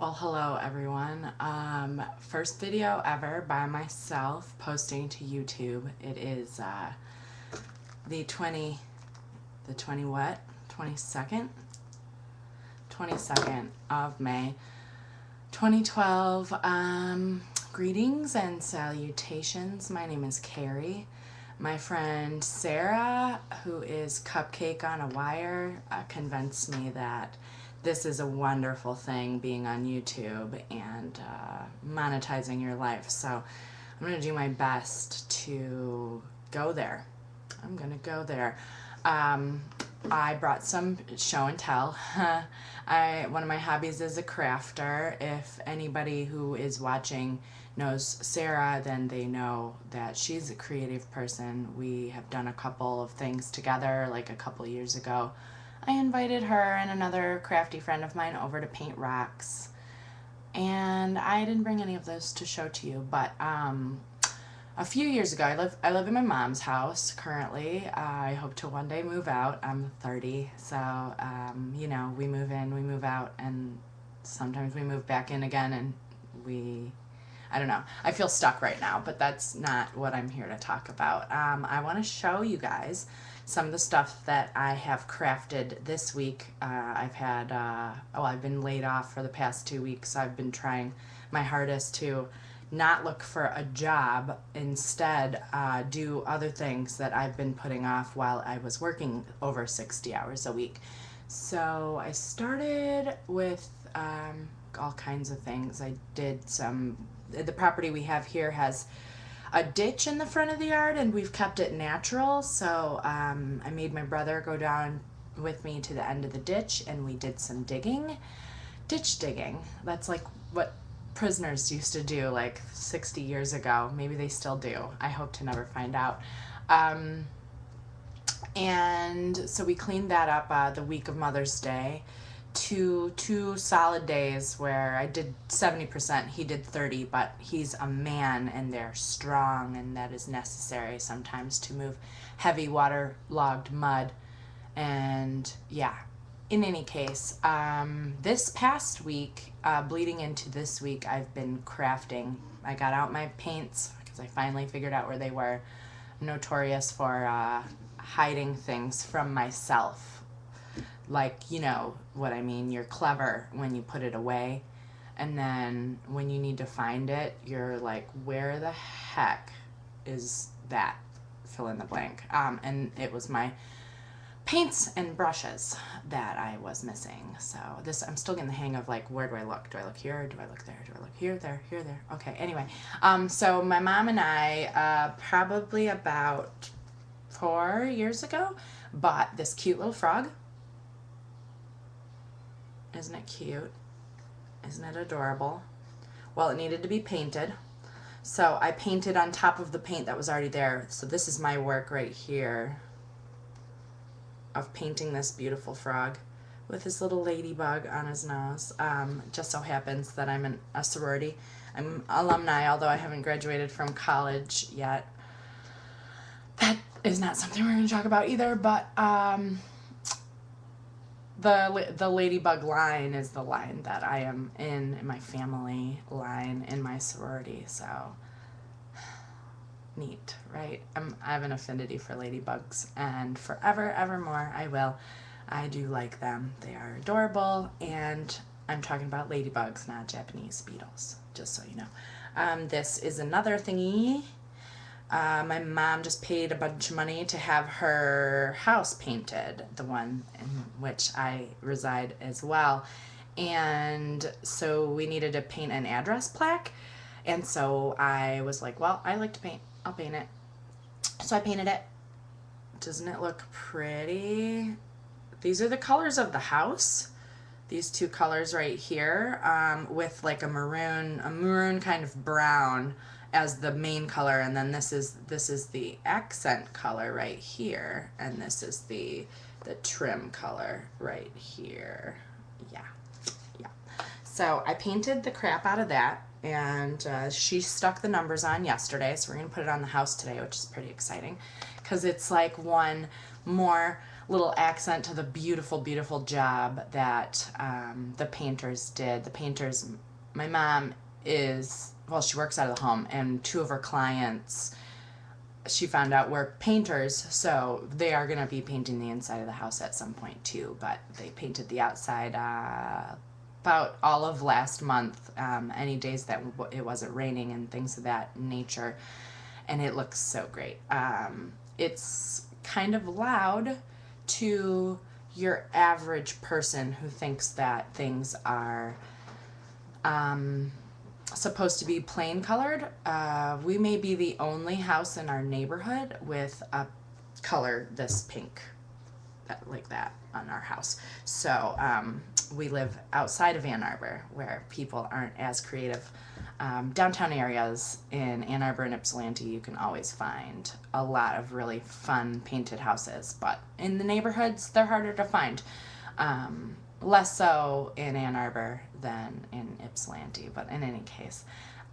Well, hello everyone. First video ever by myself posting to YouTube. It is the 22nd of May 2012. Greetings and salutations. My name is Kari. My friend Sarah, who is Cupcake on a Wire, convinced me that this is a wonderful thing, being on YouTube and monetizing your life. So I'm going to do my best to go there. I'm going to go there. I brought some show and tell. One of my hobbies is a crafter. If anybody who is watching knows Sarah, then they know that she's a creative person. We have done a couple of things together, like a couple years ago. I invited her and another crafty friend of mine over to paint rocks, and I didn't bring any of those to show to you, but a few years ago, I live in my mom's house currently. I hope to one day move out. I'm 30, so you know, we move in, we move out, and sometimes we move back in again, and I don't know. I feel stuck right now, but that's not what I'm here to talk about. I want to show you guys some of the stuff that I have crafted this week. I've been laid off for the past 2 weeks. I've been trying my hardest to not look for a job, instead do other things that I've been putting off while I was working over 60 hours a week. So I started with all kinds of things. The property we have here has a ditch in the front of the yard, and we've kept it natural. So I made my brother go down with me to the end of the ditch, and we did some digging. Ditch digging. That's like what prisoners used to do like 60 years ago. Maybe they still do. I hope to never find out. And so we cleaned that up the week of Mother's Day. Two solid days where I did 70%, he did 30, but he's a man and they're strong, and that is necessary sometimes to move heavy waterlogged mud. And yeah, in any case, this past week, bleeding into this week, I've been crafting. I got out my paints because I finally figured out where they were. I'm notorious for hiding things from myself. Like, you know what I mean, you're clever when you put it away, and then when you need to find it, you're like, where the heck is that? Fill in the blank. And it was my paints and brushes that I was missing. So I'm still getting the hang of, like, where do I look? Do I look here? Do I look there? Do I look here, there, here, there? Okay, anyway. So my mom and I, probably about 4 years ago, bought this cute little frog. Isn't it cute? Isn't it adorable? Well, it needed to be painted, so I painted on top of the paint that was already there. So this is my work right here of painting this beautiful frog with this little ladybug on his nose. Just so happens that I'm in a sorority. I'm alumni, although I haven't graduated from college yet. That is not something we're going to talk about either, but the ladybug line is the line that I am in my family line in my sorority. So neat, right? I have an affinity for ladybugs, and forever, evermore I will. I do like them. They are adorable, and I'm talking about ladybugs, not Japanese beetles, just so you know. This is another thingy. My mom just paid a bunch of money to have her house painted, the one in which I reside as well. And so we needed to paint an address plaque. And so I was like, well, I like to paint. I'll paint it. So I painted it. Doesn't it look pretty? These are the colors of the house. These two colors right here, with like a maroon kind of brown as the main color, and then this is the accent color right here, and this is the trim color right here. Yeah. So I painted the crap out of that, and she stuck the numbers on yesterday, so we're gonna put it on the house today, which is pretty exciting because it's like one more little accent to the beautiful, beautiful job that the painters did. The painters, my mom is, well, she works out of the home, and 2 of her clients, she found out, were painters, so they are going to be painting the inside of the house at some point too, but they painted the outside about all of last month, any days that it wasn't raining and things of that nature, and it looks so great. It's kind of loud to your average person who thinks that things are supposed to be plain colored. We may be the only house in our neighborhood with a color this pink, like that, on our house. So we live outside of Ann Arbor, where people aren't as creative. Downtown areas in Ann Arbor and Ypsilanti, you can always find a lot of really fun painted houses, but in the neighborhoods, they're harder to find. Less so in Ann Arbor than in Ypsilanti, but in any case.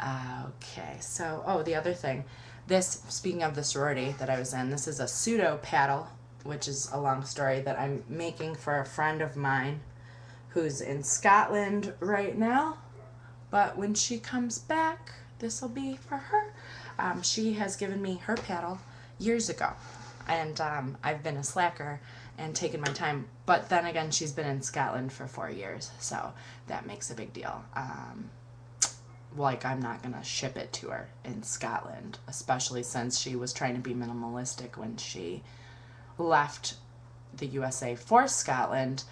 Okay, so, oh, the other thing, this, speaking of the sorority that I was in, this is a pseudo paddle, which is a long story, that I'm making for a friend of mine who's in Scotland right now. But when she comes back, this will be for her. She has given me her paddle years ago, and I've been a slacker and taken my time. But then again, she's been in Scotland for 4 years, so that makes a big deal. Like, I'm not going to ship it to her in Scotland, especially since she was trying to be minimalistic when she left the USA for Scotland.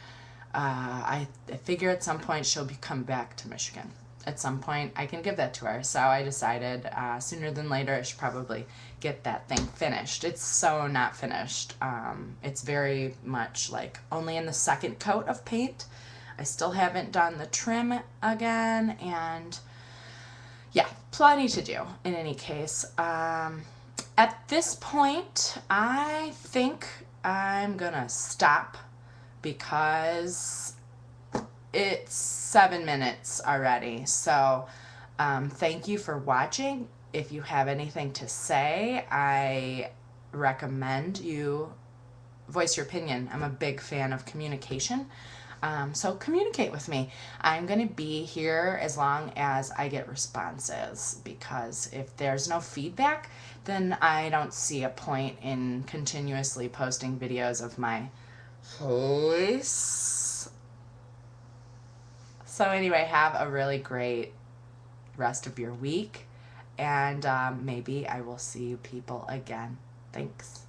I figure at some point she'll come back to Michigan. At some point I can give that to her. So I decided sooner than later I should probably get that thing finished. It's so not finished. It's very much like only in the second coat of paint. I still haven't done the trim again, and yeah, plenty to do in any case. At this point, I think I'm gonna stop because it's 7 minutes already. So thank you for watching. If you have anything to say, I recommend you voice your opinion. I'm a big fan of communication. So communicate with me. I'm going to be here as long as I get responses, because if there's no feedback, then I don't see a point in continuously posting videos of my voice. So anyway, have a really great rest of your week, and maybe I will see you people again. Thanks.